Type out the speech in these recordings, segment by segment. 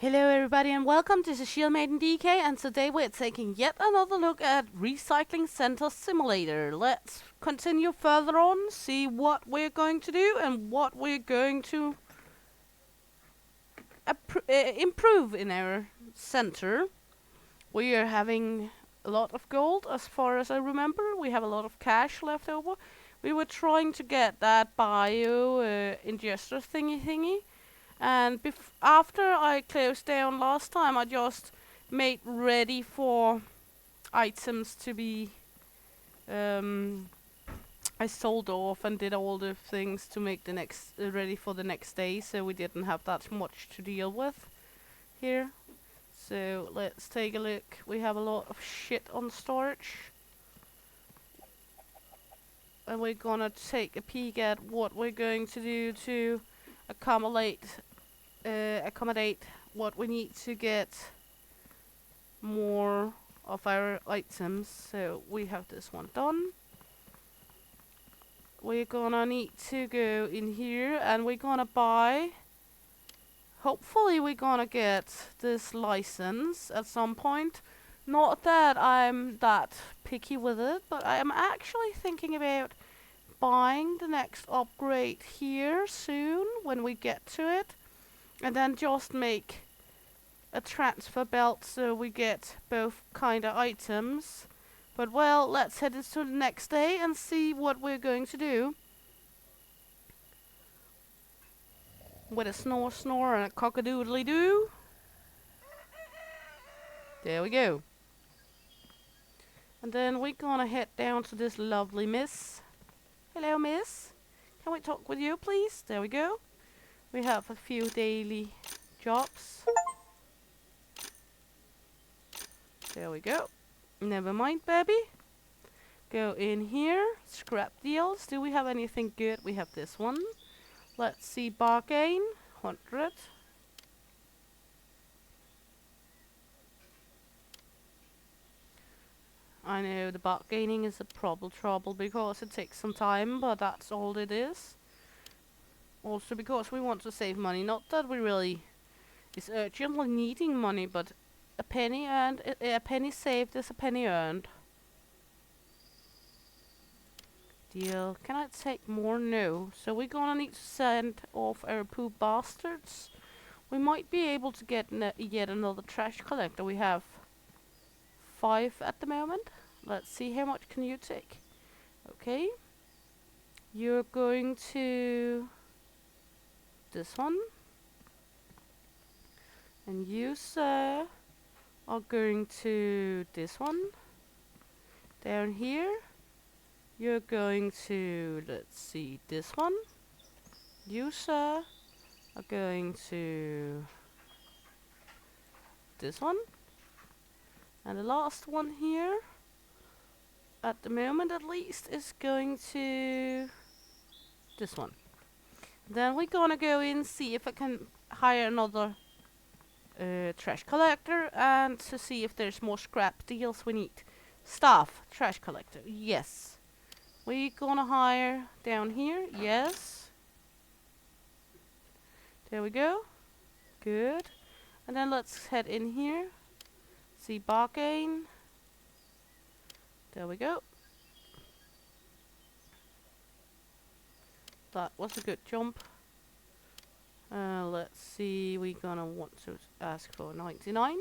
Hello everybody and welcome to the Shield Maiden DK, and today we're taking yet another look at Recycling Center Simulator. Let's continue further on, see what we're going to do and what we're going to improve in our center. We are having a lot of gold as far as I remember. We have a lot of cash left over. We were trying to get that bio ingester thingy. And after I closed down last time, I just made ready for items to be. I sold off and did all the things to make the next ready for the next day, so we didn't have that much to deal with here. So let's take a look. We have a lot of shit on storage, and we're gonna take a peek at what we're going to do to accommodate what we need to get more of our items. So we have this one done. We're gonna need to go in here and we're gonna buy, hopefully we're gonna get this license at some point. Not that I'm that picky with it, but I am actually thinking about buying the next upgrade here soon when we get to it. And then just make a transfer belt so we get both kind of items. But well, let's head into the next day and see what we're going to do. With a snore and a cock-a-doodly-doo. There we go. And then we're gonna head down to this lovely miss. Hello, miss. Can we talk with you, please? There we go. We have a few daily jobs. There we go. Never mind, baby. Go in here. Scrap deals. Do we have anything good? We have this one. Let's see. Bargain. 100. I know the bargaining is a trouble because it takes some time, but that's all it is. Also because we want to save money. Not that we really is urgently needing money, but a penny earned, a penny saved is a penny earned. Deal. Can I take more? No. So we're gonna need to send off our poop bastards. We might be able to get yet another trash collector. We have 5 at the moment. Let's see, how much can you take? Okay. You're going to this one. And you, sir, are going to this one. Down here. You're going to, let's see, this one. You, sir, are going to this one. And the last one here, at the moment at least, is going to this one. Then we're gonna go in, see if I can hire another trash collector, and to see if there's more scrap deals we need. Staff, trash collector, yes. We're gonna hire down here, yes. There we go. Good. And then let's head in here. See bargain. There we go. That was a good jump. Let's see, we're gonna want to ask for 99.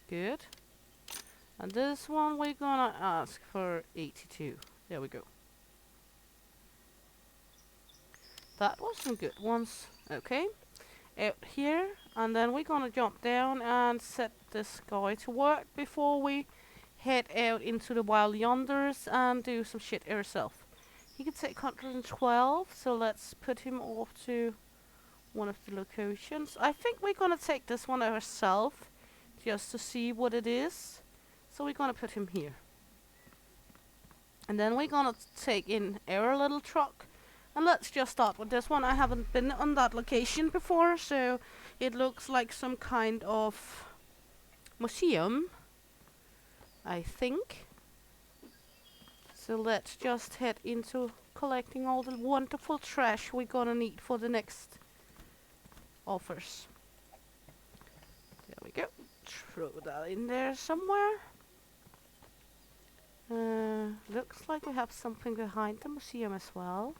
Good. And this one we're gonna ask for 82. There we go. That was some good ones. Okay. Out here, and then we're gonna jump down and set this guy to work before we head out into the wild yonders and do some shit ourselves. He can take 112, so let's put him off to one of the locations. I think we're gonna take this one ourselves, just to see what it is. So we're gonna put him here. And then we're gonna take in our little truck. And let's just start with this one. I haven't been on that location before, so it looks like some kind of museum, I think. So let's just head into collecting all the wonderful trash we're gonna need for the next offers. There we go. Throw that in there somewhere. Looks like we have something behind the museum as well.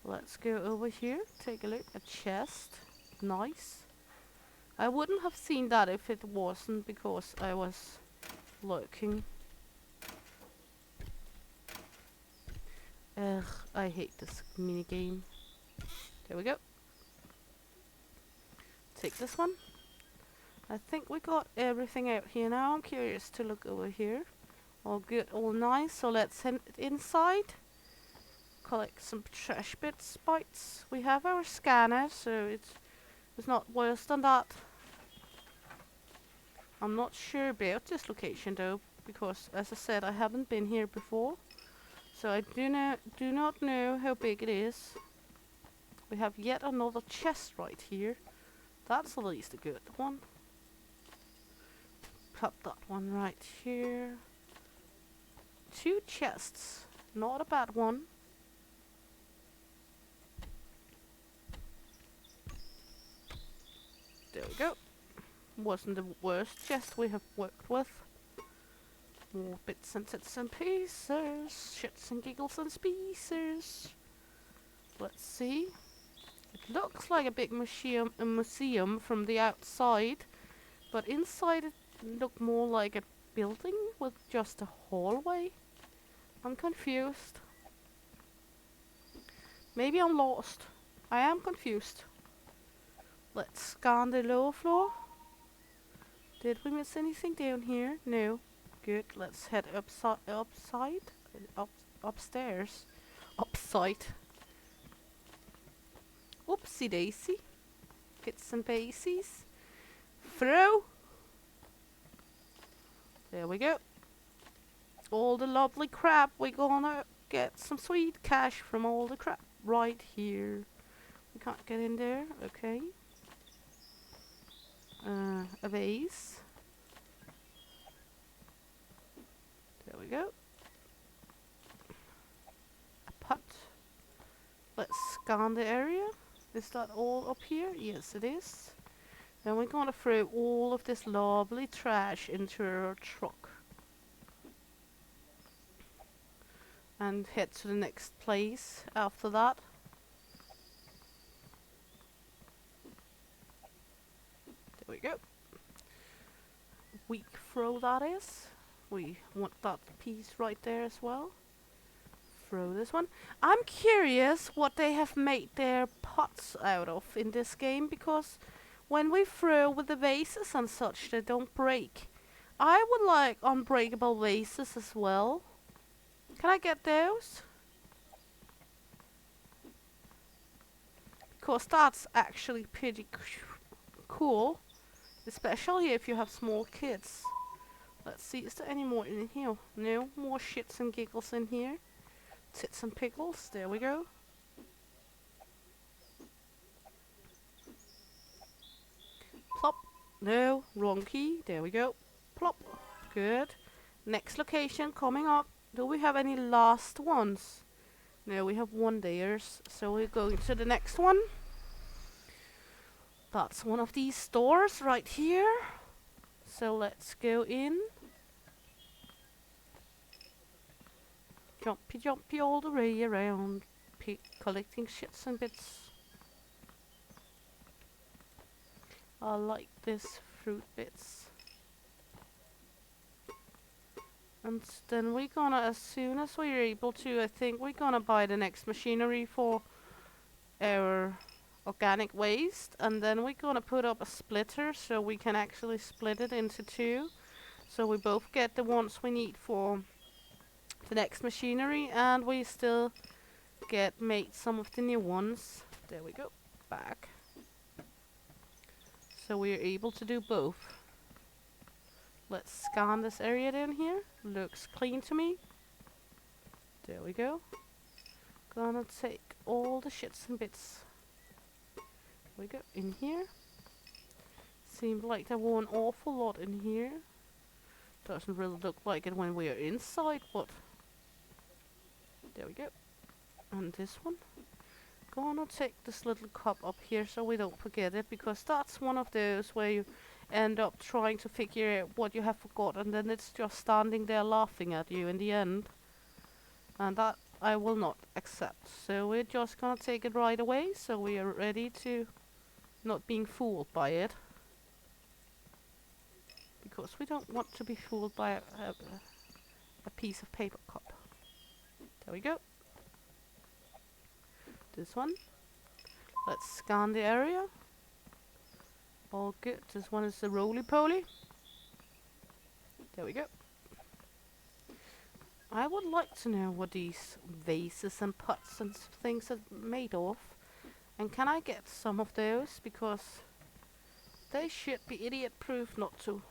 Let's go over here, take a look. A chest. Nice. I wouldn't have seen that if it wasn't because I was looking. Ugh, I hate this mini game. There we go. Take this one. I think we got everything out here now. I'm curious to look over here. All good, all nice. So let's head inside. Collect some trash bits, bites. We have our scanner, so it's not worse than that. I'm not sure about this location though, because as I said, I haven't been here before. So I do not know how big it is. We have yet another chest right here. That's at least a good one. Pop that one right here. 2 chests. Not a bad one. There we go. Wasn't the worst chest we have worked with. More bits and bits and pieces. Shits and giggles and pieces. Let's see. It looks like a big museum from the outside, but inside it looked more like a building with just a hallway. I'm confused. Maybe I'm lost. I am confused. Let's scan the lower floor. Did we miss anything down here? No. Good. Let's head upside. Upstairs. Upside. Oopsie daisy. Bits and pieces. Throw. There we go. All the lovely crap. We're gonna get some sweet cash from all the crap right here. We can't get in there. Okay. A vase. There we go. A pot. Let's scan the area. Is that all up here? Yes, it is. Then we're gonna throw all of this lovely trash into our truck. And head to the next place after that. There we go. Weak throw that is. We want that piece right there as well. Throw this one. I'm curious what they have made their pots out of in this game, because when we throw with the vases and such, they don't break. I would like unbreakable vases as well. Can I get those? Because that's actually pretty cool. Especially if you have small kids. Let's see, is there any more in here? No, more shits and giggles in here. Tits and pickles, there we go. Plop. No, wrong key, there we go. Plop. Good. Next location coming up. Do we have any last ones? No, we have one there, so we're going to the next one. That's one of these stores right here. So let's go in. Jumpy jumpy all the way around. Collecting shits and bits. I like this fruit bits. And then we're gonna, as soon as we're able to, I think we're gonna buy the next machinery for our organic waste, and then we're gonna put up a splitter so we can actually split it into 2, so we both get the ones we need for the next machinery, and we still made some of the new ones. There we go. Back. So we're able to do both. Let's scan this area down here. Looks clean to me. There we go. Gonna take all the shits and bits. We go in here. Seems like there were an awful lot in here. Doesn't really look like it when we are inside, but there we go. And this one. Gonna take this little cup up here so we don't forget it, because that's one of those where you end up trying to figure out what you have forgotten, and then it's just standing there laughing at you in the end. And that I will not accept. So we're just gonna take it right away so we are ready to not being fooled by it. Because we don't want to be fooled by a piece of paper cup. There we go. This one. Let's scan the area. All good. This one is the roly-poly. There we go. I would like to know what these vases and pots and things are made of. And can I get some of those? Because they should be idiot-proof not to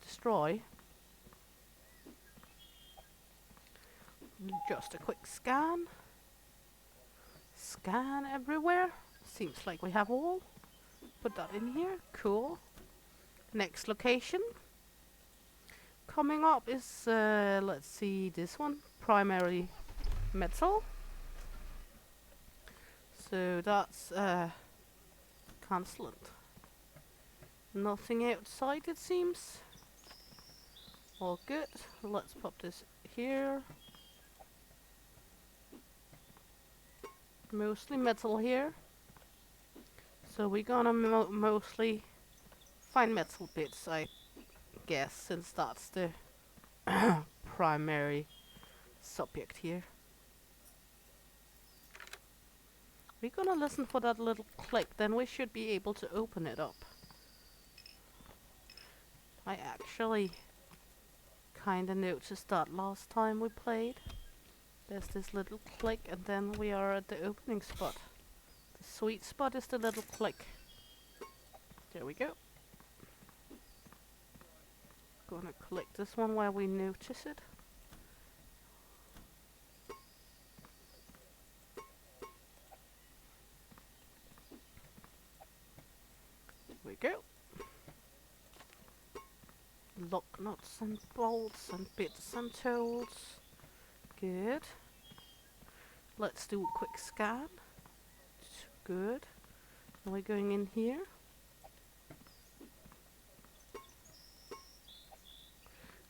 destroy. Just a quick scan. Scan everywhere. Seems like we have all. Put that in here. Cool. Next location. Coming up is, let's see, this one. Primary metal. So that's cancelled. Nothing outside it seems. All good. Let's pop this here. Mostly metal here. So we're gonna mostly find metal bits, I guess, since that's the primary subject here. We're gonna listen for that little click, then we should be able to open it up. I actually kinda noticed that last time we played. There's this little click and then we are at the opening spot. The sweet spot is the little click. There we go. Gonna click this one while we notice it. There we go. Lock nuts and bolts and bits and tools. Good. Let's do a quick scan. Good. Are we going in here?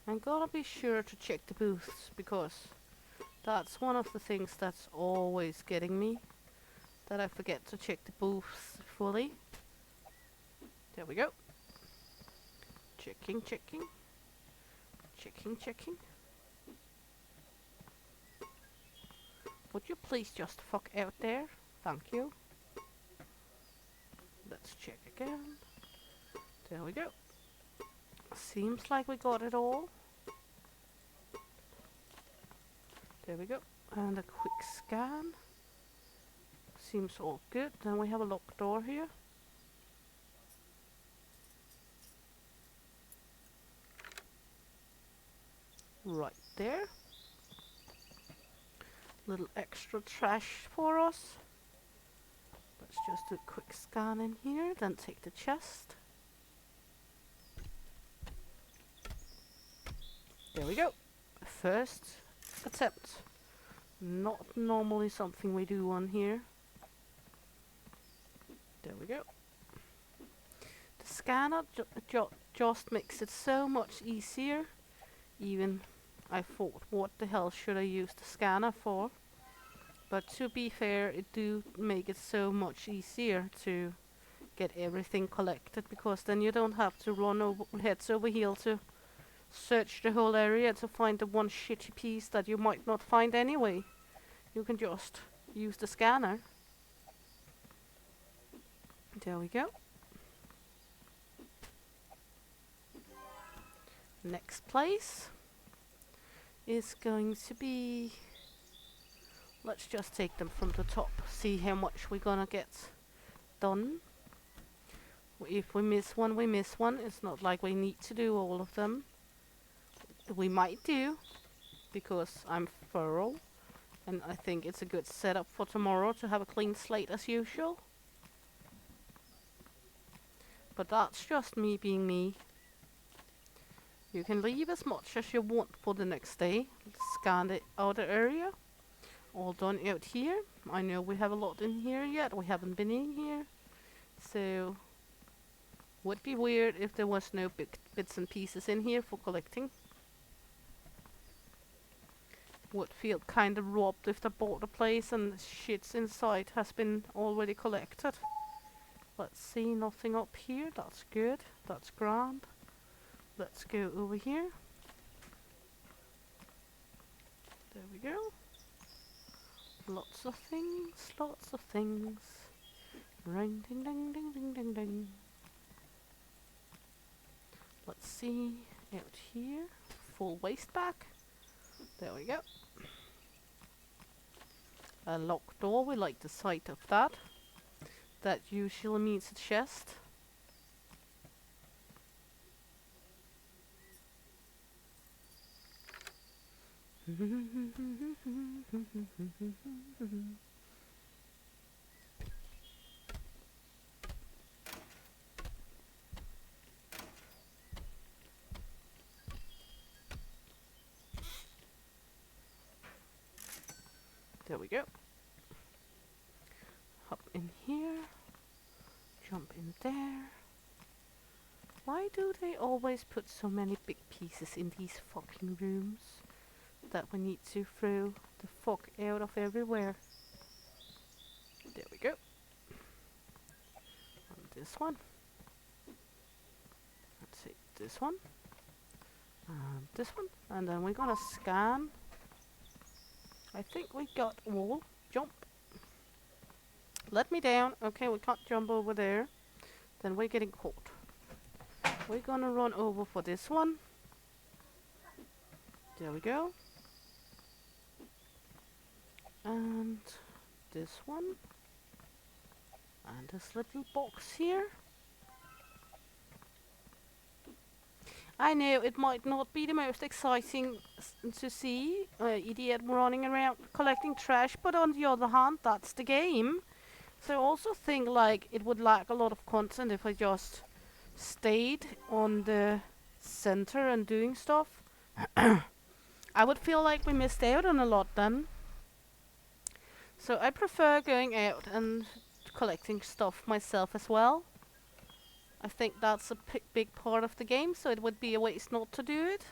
I'm gonna be sure to check the booths, because that's one of the things that's always getting me, that I forget to check the booths fully. There we go. Checking, checking. Checking, checking. Would you please just fuck out there? Thank you. Let's check again. There we go. Seems like we got it all. There we go. And a quick scan. Seems all good. Then we have a locked door here. Right there. Little extra trash for us. Let's just do a quick scan in here, then take the chest. There we go. First attempt. Not normally something we do on here. There we go. The scanner just makes it so much easier. Even I thought, what the hell should I use the scanner for? But to be fair, it do make it so much easier to get everything collected, because then you don't have to run heads over heels to search the whole area to find the one shitty piece that you might not find anyway. You can just use the scanner. There we go. Next place is going to be, let's just take them from the top, see how much we're gonna get done. If we miss one, we miss one. It's not like we need to do all of them. We might do, because I'm thorough, and I think it's a good setup for tomorrow to have a clean slate as usual. But that's just me being me. You can leave as much as you want for the next day. Scan the outer area. all done out here. I know we have a lot in here yet. We haven't been in here. So, would be weird if there was no big bits and pieces in here for collecting. Would feel kind of robbed if they bought a place and shits inside has been already collected. Let's see, nothing up here. That's good. That's grand. Let's go over here. There we go. Lots of things, lots of things. Ring ding ding ding ding ding ding. Let's see, out here. Full waste back. There we go. A locked door, we like the sight of that. That usually means a chest. There we go. Hop in here. Jump in there. Why do they always put so many big pieces in these fucking rooms that we need to throw the fuck out of everywhere? There we go. And this one. Let's see, this one. And this one. And then we're gonna scan. I think we got all. Jump. Let me down. Okay, we can't jump over there. Then we're getting caught. We're gonna run over for this one. There we go. And this one. And this little box here. I know it might not be the most exciting to see idiot running around collecting trash, but on the other hand, that's the game. So I also think like it would lack a lot of content if I just stayed on the center and doing stuff. I would feel like we missed out on a lot then. So I prefer going out and collecting stuff myself as well. I think that's a big part of the game, so it would be a waste not to do it.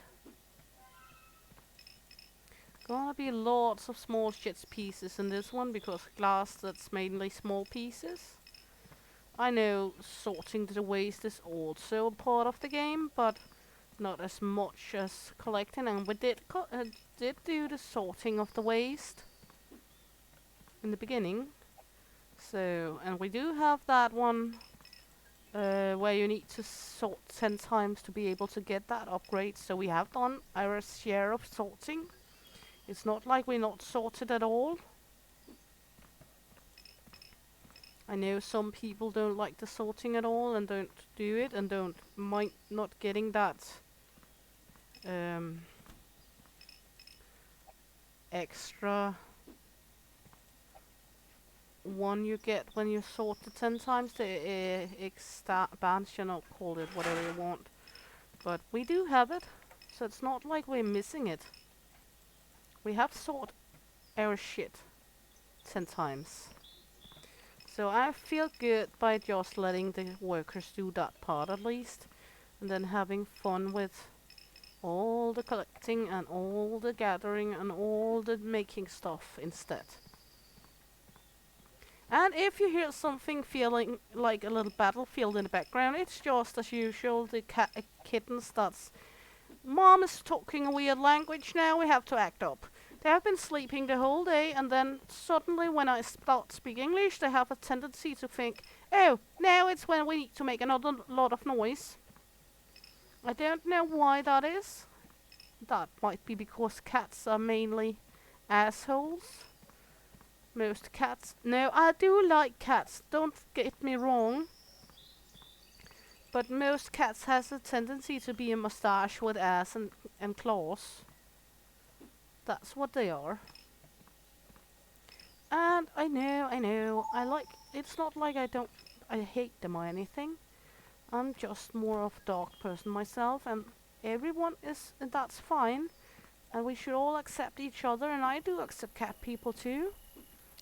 Gonna be lots of small shit pieces in this one, because glass, that's mainly small pieces. I know sorting the waste is also a part of the game, but not as much as collecting, and we did do the sorting of the waste in the beginning. So, and we do have that one where you need to sort 10 times to be able to get that upgrade. So we have done our share of sorting. It's not like we're not sorted at all. I know some people don't like the sorting at all and don't do it and don't mind not getting that extra one you get when you sort the 10 times, the expansion, or call it whatever you want. But we do have it, so it's not like we're missing it. We have sorted our shit 10 times. So I feel good by just letting the workers do that part at least, and then having fun with all the collecting and all the gathering and all the making stuff instead. And if you hear something feeling like a little battlefield in the background, it's just as usual the kittens that's... Mom is talking a weird language now, we have to act up. They have been sleeping the whole day, and then suddenly when I start speaking English, they have a tendency to think, oh, now it's when we need to make another lot of noise. I don't know why that is. That might be because cats are mainly assholes. Most cats... No, I do like cats, don't get me wrong. But most cats has a tendency to be a mustache with ass and claws. That's what they are. And I know, I like... It's not like I hate them or anything. I'm just more of a dog person myself, and everyone is... And that's fine. And we should all accept each other, and I do accept cat people too.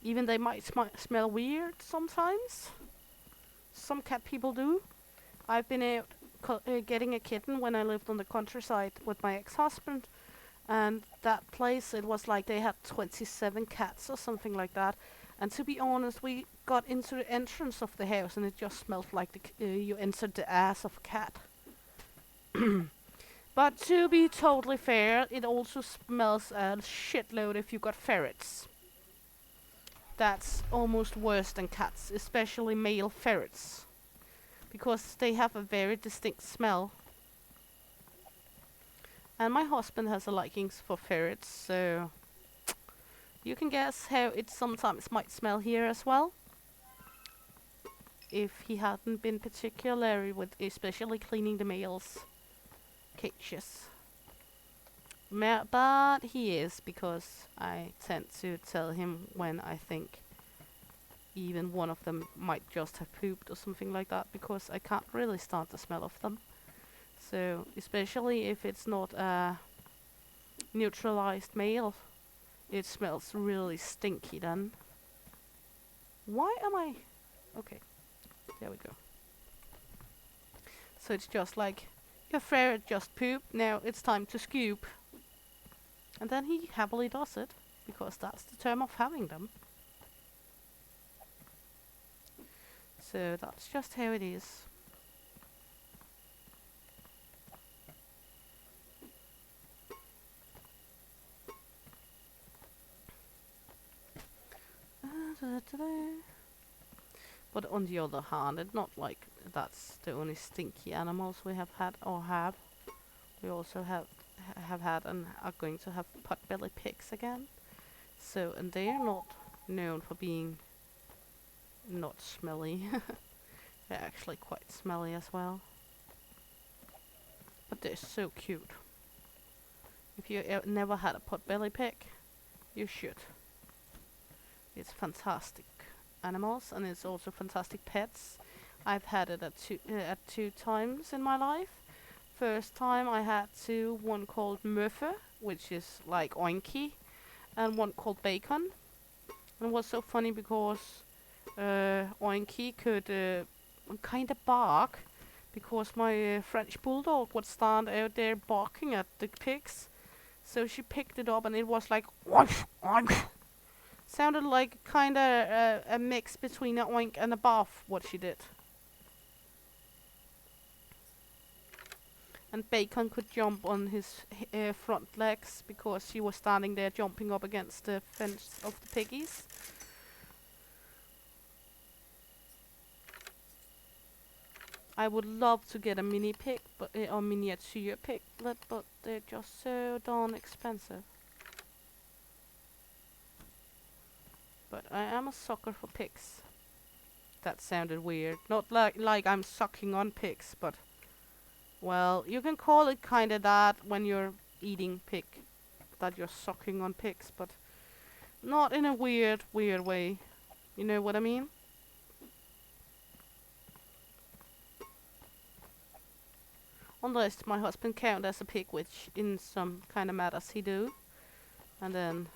Even they might smell weird sometimes. Some cat people do. I've been out getting a kitten when I lived on the countryside with my ex-husband, and that place, it was like they had 27 cats or something like that. And to be honest, we got into the entrance of the house, and it just smelled like you entered the ass of a cat. But to be totally fair, it also smells a shitload if you got ferrets. That's almost worse than cats, especially male ferrets, because they have a very distinct smell. And my husband has a likings for ferrets, so you can guess how it sometimes might smell here as well. If he hadn't been particularly with especially cleaning the males' cages. But he is, because I tend to tell him when I think even one of them might just have pooped or something like that, because I can't really stand the smell of them. So, especially if it's not a neutralized male, it smells really stinky then. Why am I... Okay, there we go. So it's just like, your ferret just pooped, now it's time to scoop. And then he happily does it, because that's the term of having them. So that's just how it is. But on the other hand, it's not like that's the only stinky animals we have had or have. We also have had and are going to have potbelly pigs again. So, and they are not known for being not smelly. They're actually quite smelly as well. But they're so cute. If you never had a potbelly pig, you should. It's fantastic animals, and it's also fantastic pets. I've had it at two times in my life. First time I had one called Murphy, which is like Oinky, and one called Bacon. And it was so funny because Oinky could kind of bark, because my French bulldog would stand out there barking at the pigs. So she picked it up, and it was like oink, oink. Sounded like kind of a mix between a oink and a barf, what she did. And Bacon could jump on his front legs, because he was standing there jumping up against the fence of the piggies. I would love to get a mini pig, or miniature piglet, but they're just so darn expensive. But I am a sucker for pigs. That sounded weird. Not like I'm sucking on pigs, but... Well, you can call it kinda that when you're eating pig. That you're sucking on pigs, but... Not in a weird way. You know what I mean? Unless my husband count as a pig, which in some kind of matters he do. And then,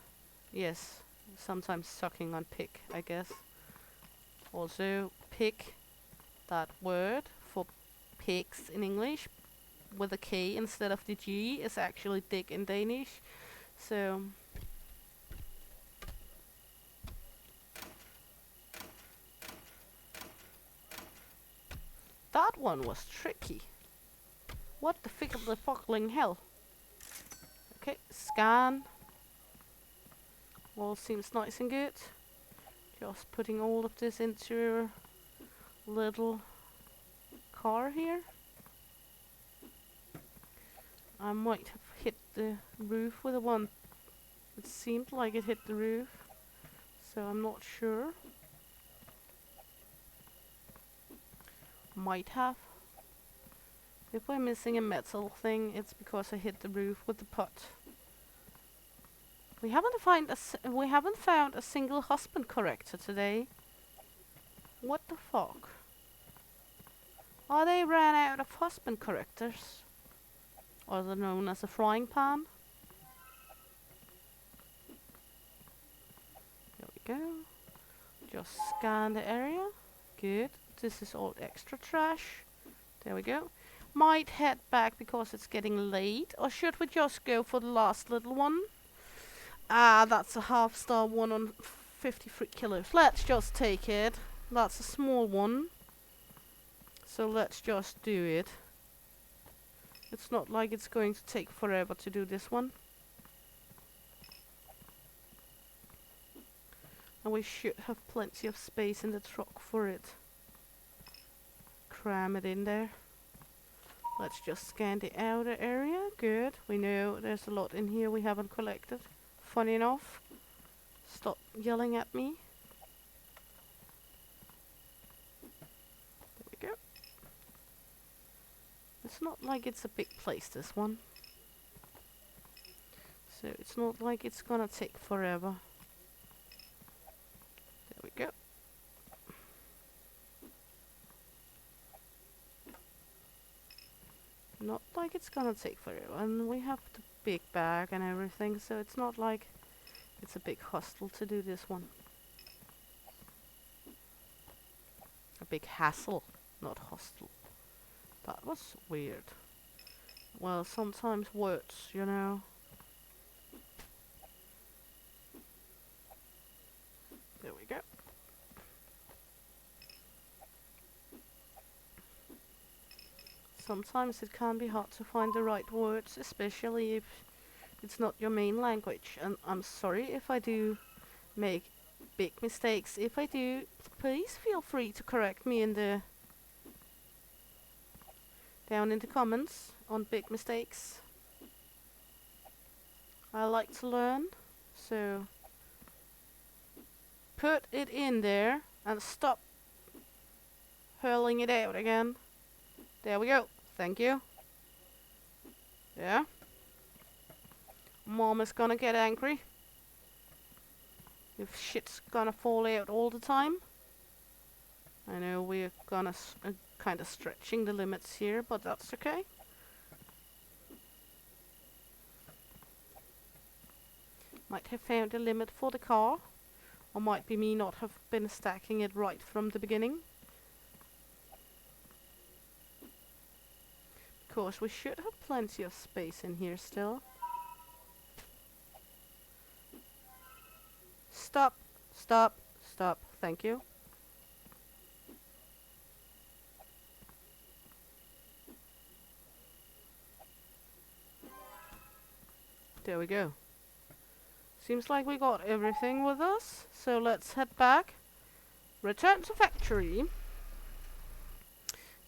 yes, sometimes sucking on pig, I guess. Also, pig, that word for pigs in English, with a K instead of the G, is actually dick in Danish. So, that one was tricky. What the fuckling hell? Okay, scan. All seems nice and good. Just putting all of this into your little car here. I might have hit the roof with the one. It seemed like it hit the roof, so I'm not sure. Might have. If we're missing a metal thing, it's because I hit the roof with the pot. We haven't found a single husband corrector today. What the fuck? Are they ran out of husband correctors? Are they known as a frying pan? go. Just scan the area. Good. This is all extra trash. There we go. Might head back because it's getting late. Or should we just go for the last little one? Ah, that's a half-star one on 53 kilos. Let's just take it. That's a small one. So let's just do it. It's not like it's going to take forever to do this one. And we should have plenty of space in the truck for it. Cram it in there. Let's just scan the outer area. Good. We know there's a lot in here we haven't collected. Funny enough. Stop yelling at me. There we go. It's not like it's a big place, this one. So it's not like it's gonna take forever. There we go. Not like it's gonna take forever. And we have the big bag and everything, so it's not like it's a big hustle to do this one. A big hassle, not hustle. That was weird. Well, sometimes words, you know. There we go. Sometimes it can be hard to find the right words, especially if it's not your main language. And I'm sorry if I do make big mistakes. If I do, please feel free to correct me in the down in the comments on big mistakes. I like to learn, so put it in there and stop hurling it out again. There we go. Thank you. Yeah. Mom is gonna get angry if shit's gonna fall out all the time. I know we're gonna kind of stretching the limits here, but that's okay. Might have found a limit for the car, or might be me not have been stacking it right from the beginning. Of course, we should have plenty of space in here still. Stop, stop, stop. Thank you. There we go. Seems like we got everything with us, so let's head back. Return to factory.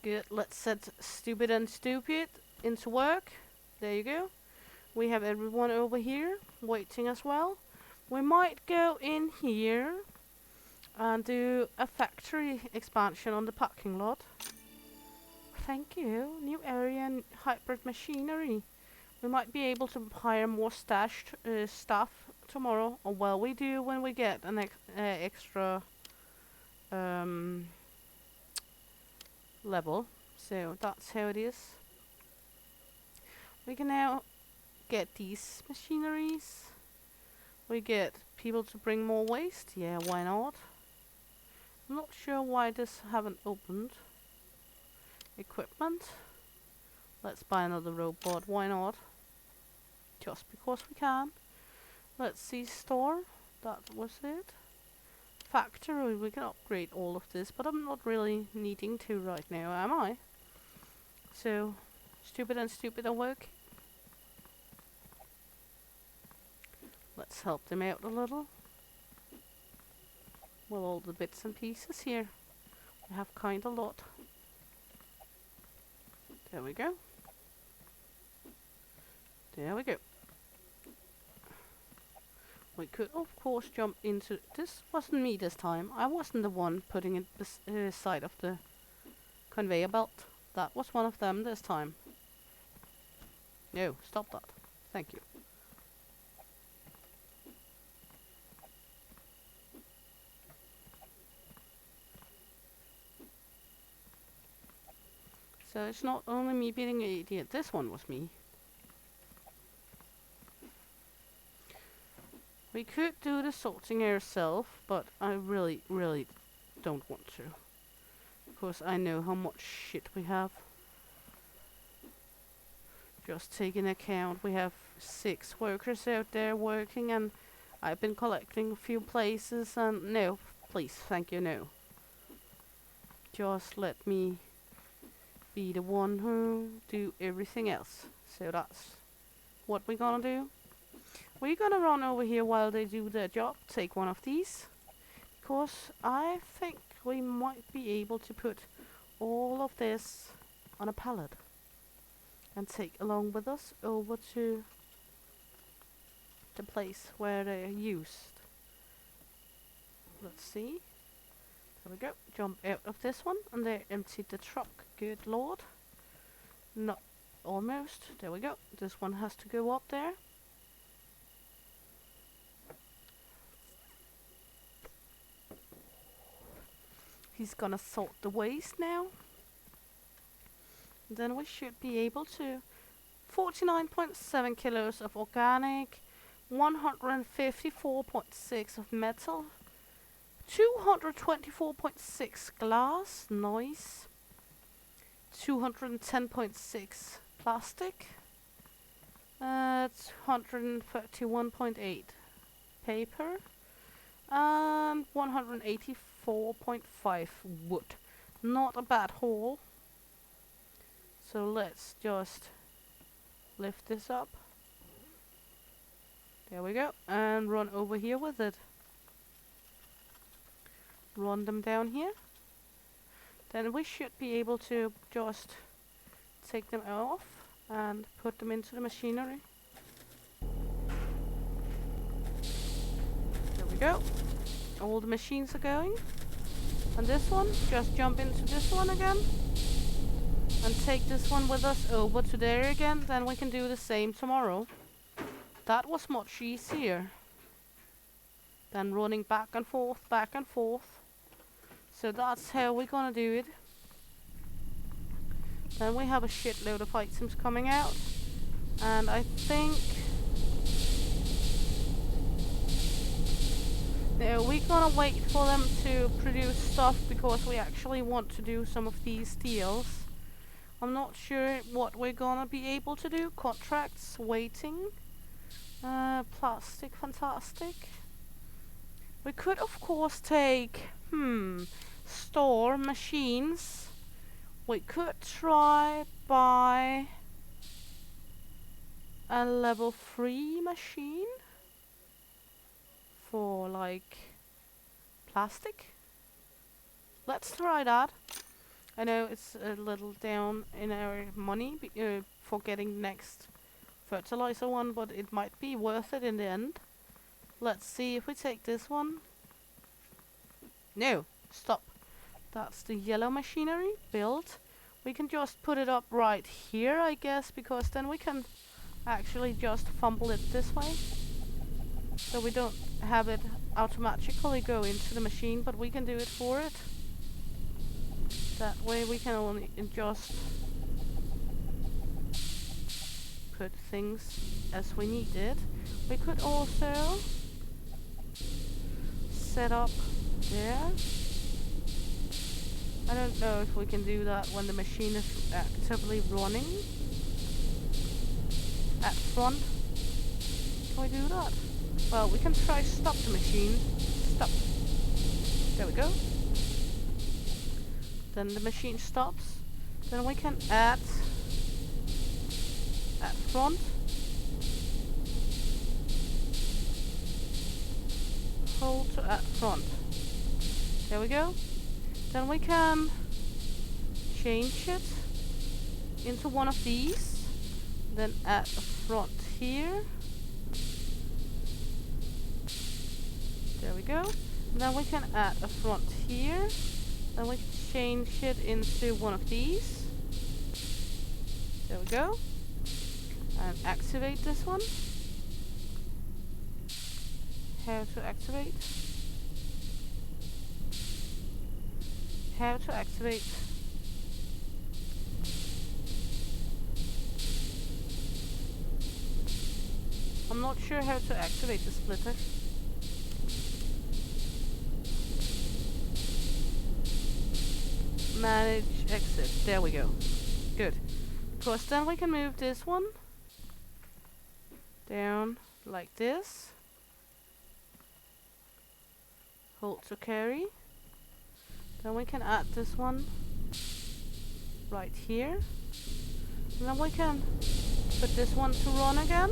Good, let's set stupid and stupid into work. There you go. We have everyone over here waiting as well. We might go in here and do a factory expansion on the parking lot. Thank you. New area and hybrid machinery. We might be able to hire more stashed staff tomorrow, or well, we do when we get an extra level. So that's how it is. We can now get these machineries. We get people to bring more waste. Yeah, why not? I'm not sure why this haven't opened. Equipment. Let's buy another robot. Why not? Just because we can. Let's see, store. That was it. Factory. We can upgrade all of this, but I'm not really needing to right now, am I? So, stupid and stupid at work. Let's help them out a little. Well, all the bits and pieces here. We have kind of a lot. There we go. There we go. We could, of course, jump into... This wasn't me this time. I wasn't the one putting it beside of the conveyor belt. That was one of them this time. No, stop that. Thank you. So it's not only me being an idiot. This one was me. We could do the sorting ourselves, but I really, really don't want to. Because I know how much shit we have. Just take into account we have 6 workers out there working, and I've been collecting a few places, and no, please, thank you, no. Just let me be the one who do everything else. So that's what we're gonna do. We're gonna run over here while they do their job, take one of these, because I think we might be able to put all of this on a pallet and take along with us over to the place where they're used. Let's see. There we go. Jump out of this one, and they emptied the truck. Good lord. Not almost. There we go. This one has to go up there. He's gonna sort the waste now. Then we should be able to 49.7 kilos of organic, 154.6 of metal, 224.6 glass, nice, 210.6 plastic, 131.8 paper, and 184.5 wood. Not a bad haul. So let's just lift this up. There we go. And run over here with it. Run them down here. Then we should be able to just take them off and put them into the machinery. There we go. All the machines are going. And this one, just jump into this one again. And take this one with us over to there again. Then we can do the same tomorrow. That was much easier than running back and forth, back and forth. So that's how we're gonna do it. Then we have a shitload of items coming out. And I think... no, we're gonna wait for them to produce stuff because we actually want to do some of these deals. I'm not sure what we're gonna be able to do. Contracts, waiting. Plastic, fantastic. We could of course take, store machines. We could try buy a level 3 machine for like plastic. Let's try that. I know it's a little down in our money for getting next fertilizer one, but it might be worth it in the end. Let's see if we take this one. No, stop. That's the yellow machinery built. We can just put it up right here, I guess, because then we can actually just fumble it this way. So we don't have it automatically go into the machine, but we can do it for it. That way we can only just put things as we need it. We could also set up there. I don't know if we can do that when the machine is actively running. At front. Can we do that? Well, we can try stop the machine. Stop. There we go. Then the machine stops. Then we can add at front. Hold to at front. There we go. Then we can change it into one of these. Then add a front here. There we go. And then we can add a front here. Then we can change it into one of these. There we go. And activate this one. How to activate? How to activate? I'm not sure how to activate the splitter. manage exit. There we go. Good. Because then we can move this one down like this. Hold to carry. Then we can add this one right here. And then we can put this one to run again.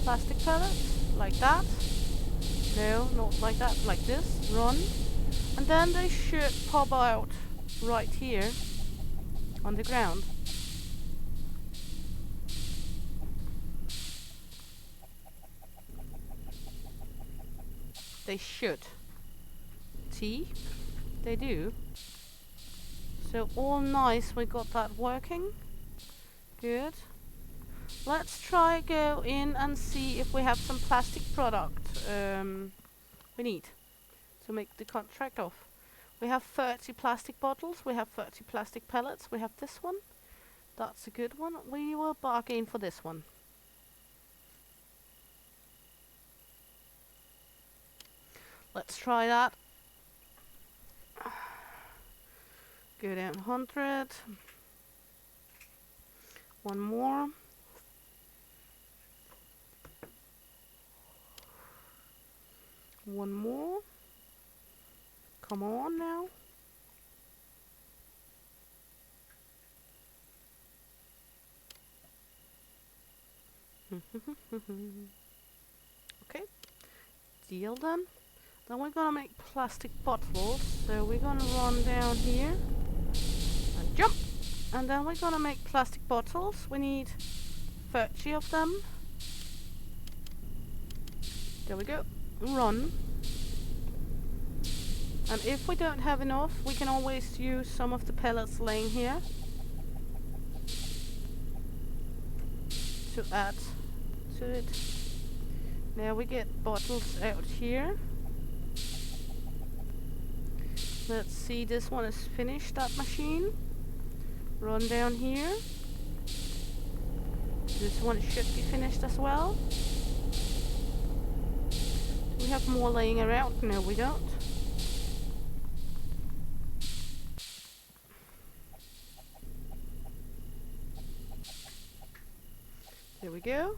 Plastic pellets, like that. No, not like that, like this. Run. And then they should pop out right here on the ground. They should. See? They do. So all nice, we got that working. Good. Let's try go in and see if we have some plastic product we need to make the contract off. We have 30 plastic bottles, we have 30 plastic pellets, we have this one. That's a good one. We will bargain for this one. Let's try that. Go down 100. One more. One more. Come on now. Okay. Deal then. Then we're gonna make plastic bottles. So we're gonna run down here and jump. And then we're gonna make plastic bottles. We need 30 of them. There we go. Run. And if we don't have enough, we can always use some of the pellets laying here to add to it. Now we get bottles out here. Let's see, this one is finished, that machine. Run down here. This one should be finished as well. Do we have more laying around? No, we don't. There we go.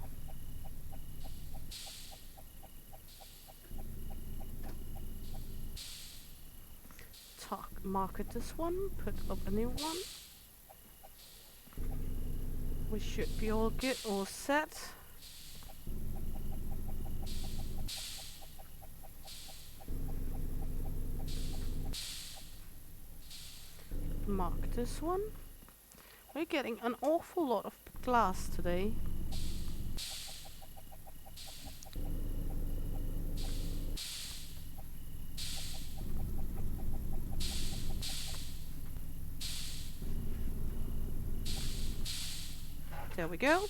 Market this one, put up a new one. We should be all good, all set. Mark this one. We're getting an awful lot of glass today. There we go.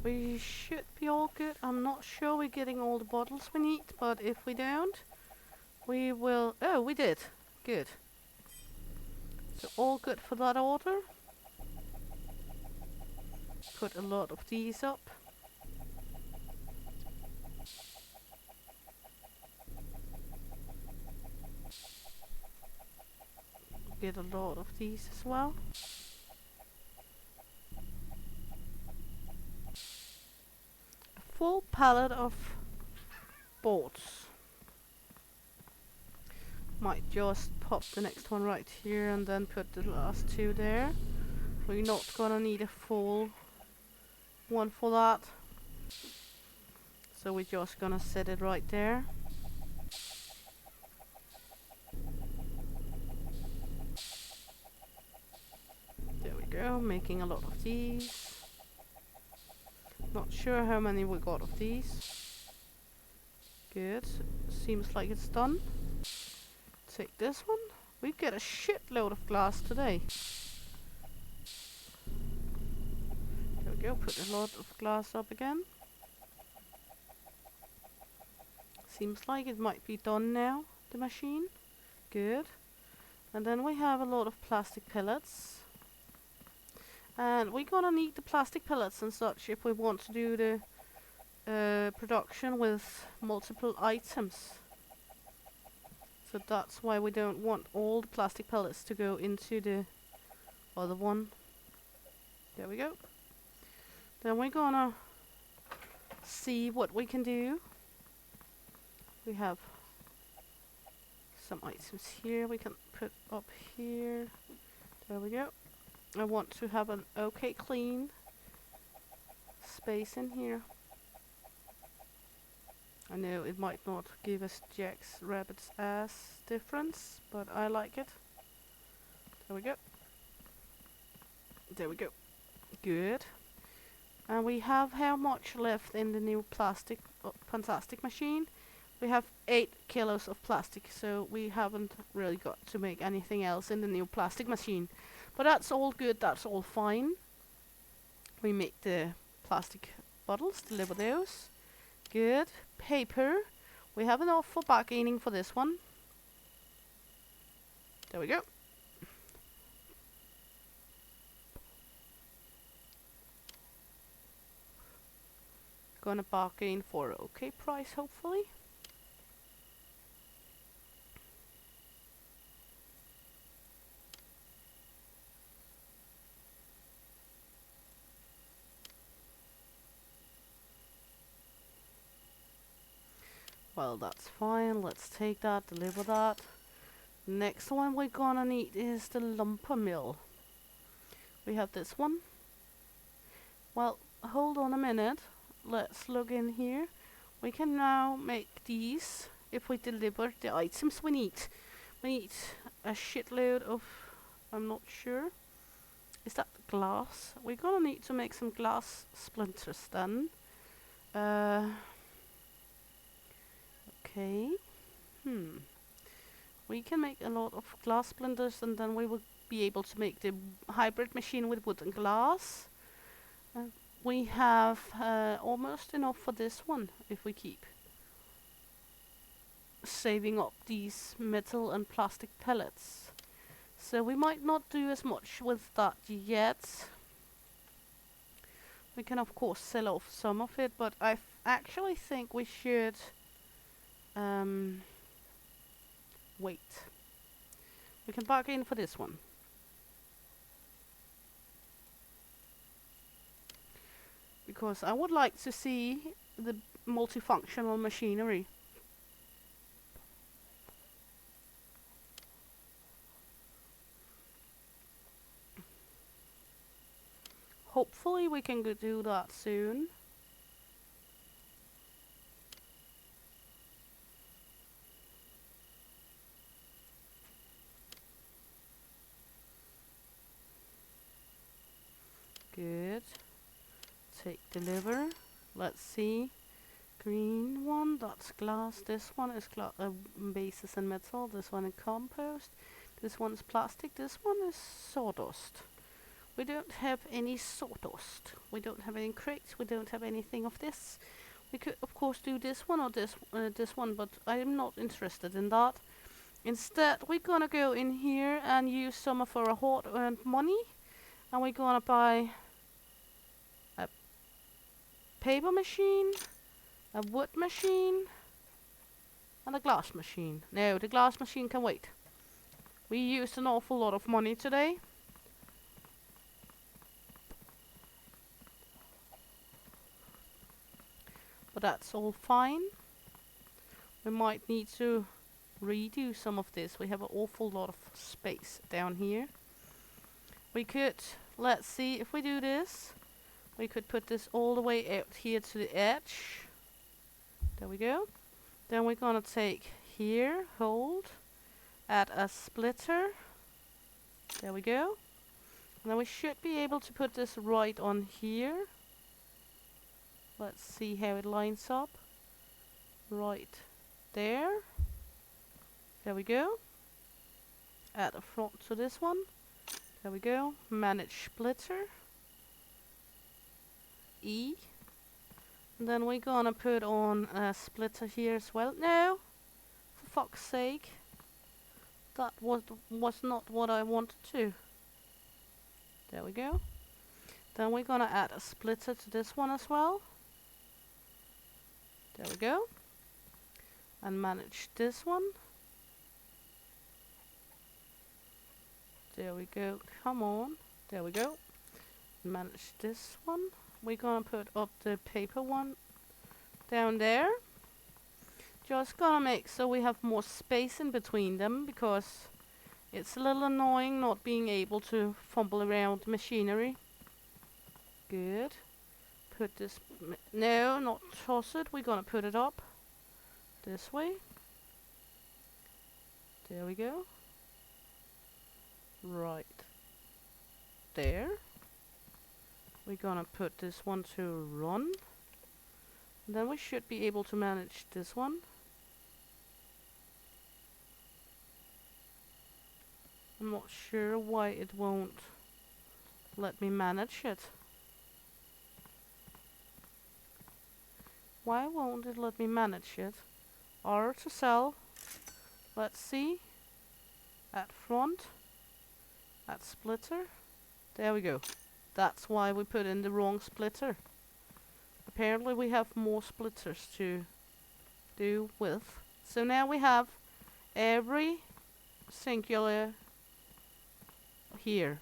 We should be all good. I'm not sure we're getting all the bottles we need, but if we don't, we will... Oh, we did. Good. So all good for that order. Put a lot of these up. Get a lot of these as well. Full pallet of boards. Might just pop the next one right here and then put the last two there. We're not gonna need a full one for that. So we're just gonna set it right there. There we go, making a lot of these. Not sure how many we got of these. Good. Seems like it's done. Take this one. We get a shitload of glass today. There we go. Put a lot of glass up again. Seems like it might be done now, the machine. Good. And then we have a lot of plastic pellets. And we're gonna need the plastic pellets and such if we want to do the production with multiple items. So that's why we don't want all the plastic pellets to go into the other one. There we go. Then we're gonna see what we can do. We have some items here we can put up here. There we go. I want to have an okay clean space in here. I know it might not give us Jack's rabbit's ass difference, but I like it. There we go. There we go. Good. And we have how much left in the new fantastic machine? We have 8 kilos of plastic, so we haven't really got to make anything else in the new plastic machine. But that's all good, that's all fine. We make the plastic bottles, deliver those. Good. Paper. We have enough for bargaining for this one. There we go. Gonna bargain for an okay price, hopefully. Well, that's fine. Let's take that, deliver that. Next one we're gonna need is the lumber mill. We have this one. Well, hold on a minute. Let's log in here. We can now make these if we deliver the items we need. We need a shitload of, I'm not sure. Is that glass? We're gonna need to make some glass splinters then. Okay. We can make a lot of glass splinters and then we will be able to make the hybrid machine with wood and glass. We have almost enough for this one if we keep saving up these metal and plastic pellets. So we might not do as much with that yet. We can of course sell off some of it, but I actually think we should wait. We can bargain for this one. Because I would like to see the multifunctional machinery. Hopefully we can do that soon. Good. Take deliver. Let's see. Green one, that's glass. This one is bases and metal. This one is compost. This one is plastic. This one is sawdust. We don't have any sawdust. We don't have any crates. We don't have anything of this. We could of course do this one or this one, but I am not interested in that. Instead, we're gonna go in here and use some of our hard-earned money, and we're gonna buy a paper machine, a wood machine, and a glass machine. No, the glass machine can wait. We used an awful lot of money today. But that's all fine. We might need to redo some of this. We have an awful lot of space down here. We could, let's see, if we do this, we could put this all the way out here to the edge. There we go. Then we're gonna take here, hold, add a splitter. There we go. And then we should be able to put this right on here. Let's see how it lines up. Right there. There we go. Add a front to this one. There we go. Manage splitter. E. And then we're gonna put on a splitter here as well. No! For fuck's sake. That was not what I wanted to. There we go. Then we're gonna add a splitter to this one as well. There we go. And manage this one. There we go. Come on. There we go. Manage this one. We're gonna put up the paper one down there. Just gonna make so we have more space in between them, because it's a little annoying not being able to fumble around the machinery. Good. Put this, no, not toss it. We're gonna put it up this way. There we go. Right there. We're gonna put this one to run. And then we should be able to manage this one. I'm not sure why it won't let me manage it. Why won't it let me manage it? R to sell. Let's see. At front. At splitter. There we go. That's why we put in the wrong splitter. Apparently we have more splitters to do with. So now we have every singular here.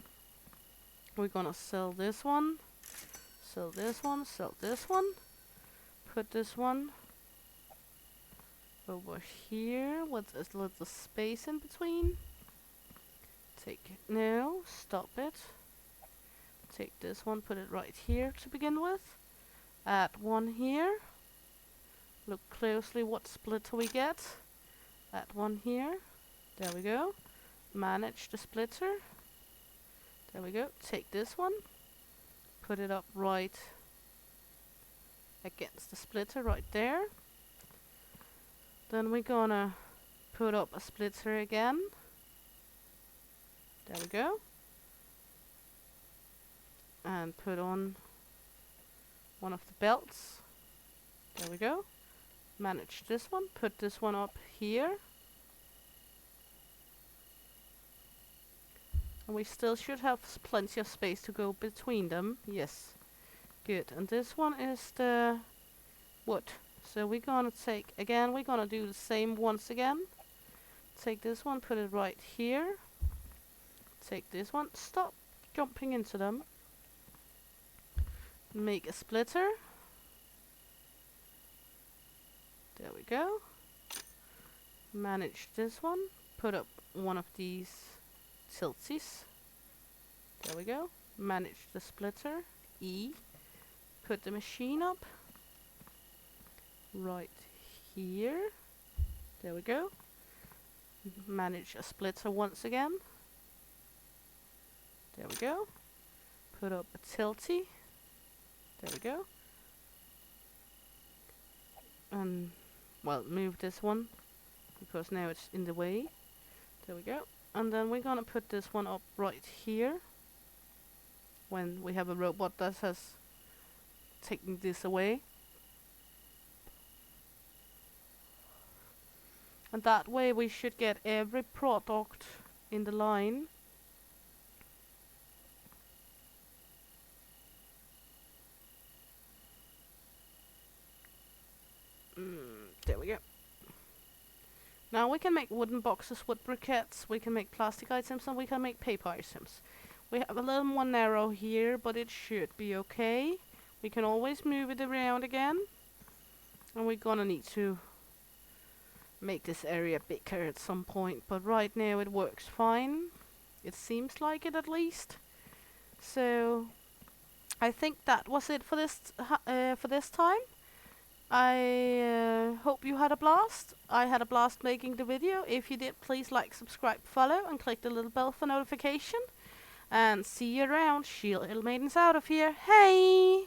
We're gonna sell this one. Sell this one. Sell this one. Put this one over here with a little space in between. Take it. No, stop it. Take this one, put it right here to begin with. Add one here. Look closely what splitter we get. Add one here. There we go. Manage the splitter. There we go. Take this one. Put it up right against the splitter right there. Then we're gonna put up a splitter again. There we go. And put on one of the belts. There we go. Manage this one. Put this one up here. And we still should have plenty of space to go between them. Yes. Good. And this one is the wood. So we're gonna take, again, we're gonna do the same once again. Take this one, put it right here. Take this one. Stop jumping into them. Make a splitter. There we go. Manage this one. Put up one of these tilties. There we go. Manage the splitter. E. Put the machine up. Right here. There we go. Manage a splitter once again. There we go. Put up a tilty. There we go. And, well, move this one, because now it's in the way. There we go. And then we're gonna put this one up right here. When we have a robot that has taken this away. And that way we should get every product in the line. There we go. Now we can make wooden boxes with briquettes, we can make plastic items, and we can make paper items. We have a little more narrow here, but it should be okay. We can always move it around again. And we're gonna need to make this area bigger at some point, but right now it works fine. It seems like it, at least. So I think that was it for this time. I hope you had a blast. I had a blast making the video. If you did, please like, subscribe, follow, and click the little bell for notification. And see you around. Shield Little Maidens out of here. Hey!